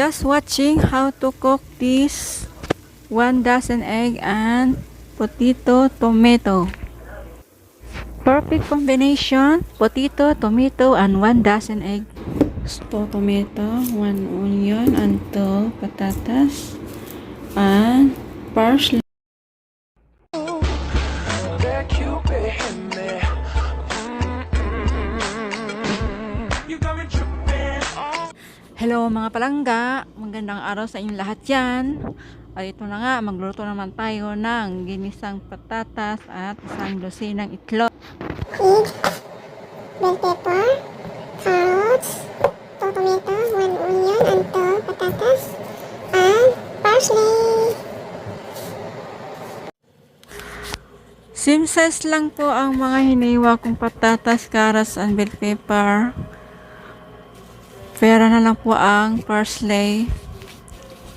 Just watching how to cook this 1 dozen egg and potato tomato. Perfect combination, potato, tomato, and 1 dozen egg. So tomato, 1 onion, and 2 patatas, and parsley. Hello mga palangga, magandang araw sa inyong lahat yan. At ito na nga, magluto naman tayo ng ginisang patatas at isang dosinang itlog. Egg, bell pepper, carrots, 2 tomato, 1 onion, and 2 patatas, and parsley. Same size lang po ang mga hiniwa kong patatas, carrots, and bell pepper. Pera na lang po ang parsley.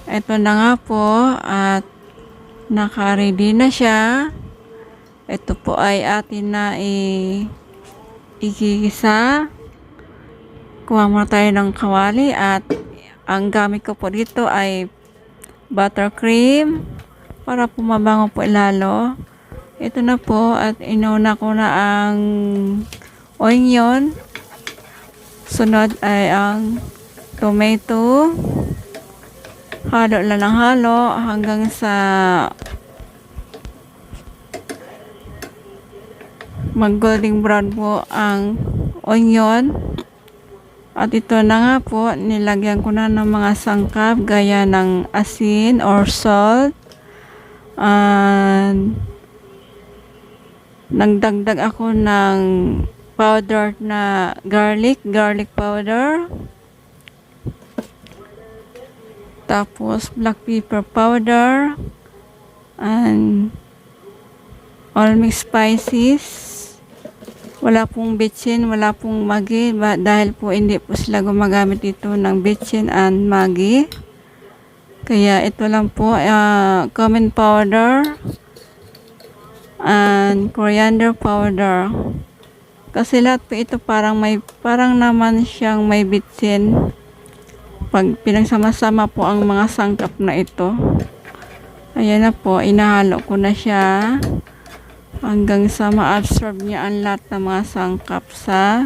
Ito na nga po at naka-ready na siya. Ito po ay atin na igigisa. Kuha muna tayo ng kawali at ang gamit ko po dito ay buttercream para po mabango po lalo. Ito na po at inuna ko na ang onion. Sunod ay ang tomato. Halo lang ng halo hanggang sa mag-golden brown po ang onion. At ito na nga po, nilagyan ko na ng mga sangkap gaya ng asin or salt. And nagdagdag ako ng powder na garlic powder. Tapos black pepper powder and all mixed spices. Wala pong bitchin, wala pong Maggi dahil po hindi po sila gumagamit dito ng bitchin and Maggi. Kaya ito lang po cumin powder and coriander powder. Kasi lahat po ito parang naman siyang may bitsin. Pag pinagsama-sama po ang mga sangkap na ito. Ayan na po, inahalo ko na siya hanggang sa ma-absorb niya ang lahat ng mga sangkap sa.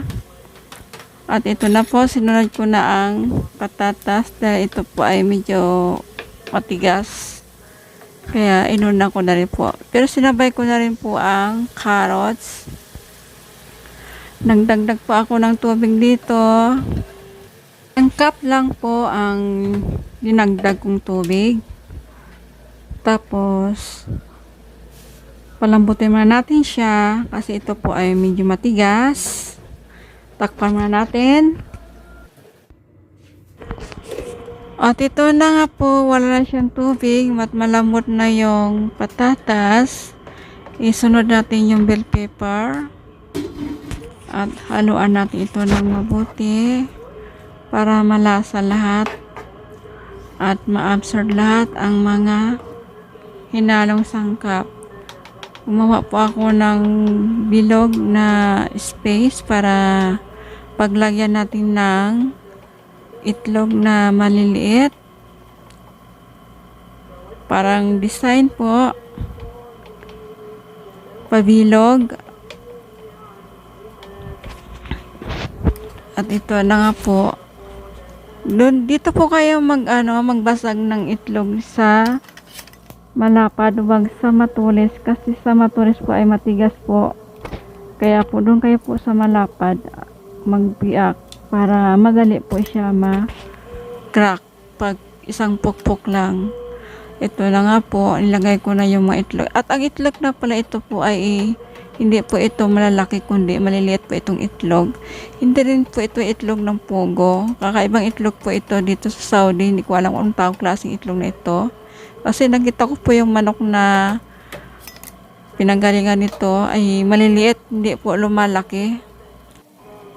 At ito na po, sinunod ko na ang patatas dahil ito po ay medyo matigas. Kaya inuna ko na rin po. Pero sinabay ko na rin po ang carrots. Nagdagdag po ako ng tubig dito. Ang cup lang po ang dinagdag kong tubig. Tapos palambutin muna natin siya kasi ito po ay medyo matigas. Takpan muna natin. At ito na nga po, wala na siyang tubig at malambot na yung patatas. Isunod natin yung bell pepper. At haluan natin ito ng mabuti para malasa lahat at ma-absorb lahat ang mga hinalong sangkap. Gumawa po ako ng bilog na space para paglagyan natin ng itlog na maliliit. Parang design po, pabilog. At ito na nga po. Dito po kayo magbasag ng itlog sa malapad, wag sa matulis kasi sa matulis po ay matigas po. Kaya po doon kayo po sa malapad magbiak para madali po siya ma-crack pag isang pukpok lang. Ito na nga po, nilagay ko na yung mga itlog. At ang itlog na pala ito po ay hindi po ito malalaki kundi maliliit po itong itlog. Hindi rin po ito itlog ng pugo. Kakaibang itlog po ito dito sa Saudi. Hindi ko alam kung anong tawag klaseng itlog na ito. Kasi nakita ko po yung manok na pinanggalingan nito ay maliliit, hindi po lumalaki.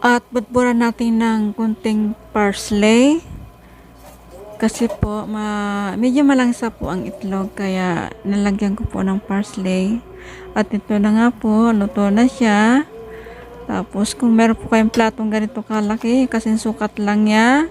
At budburan natin ng kunting parsley. Kasi po medyo malangsa po ang itlog kaya nalagyan ko po ng parsley. At ito na nga po, luto na siya. Tapos kung meron po kayong platong ganito kalaki, kasi sukat lang niya.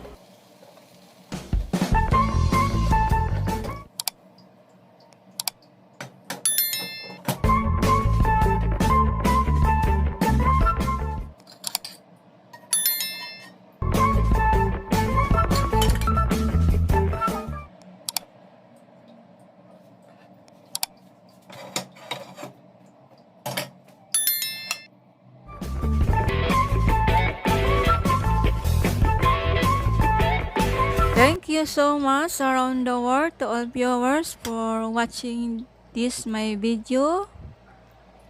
Thank you so much around the world to all viewers for watching this my video.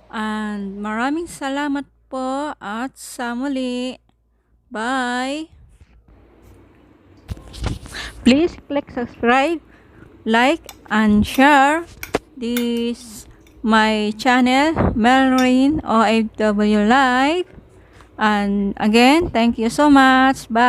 And maraming salamat po at sa muli. Bye! Please click subscribe, like, and share this my channel, Melrin OFW Live. And again, thank you so much. Bye!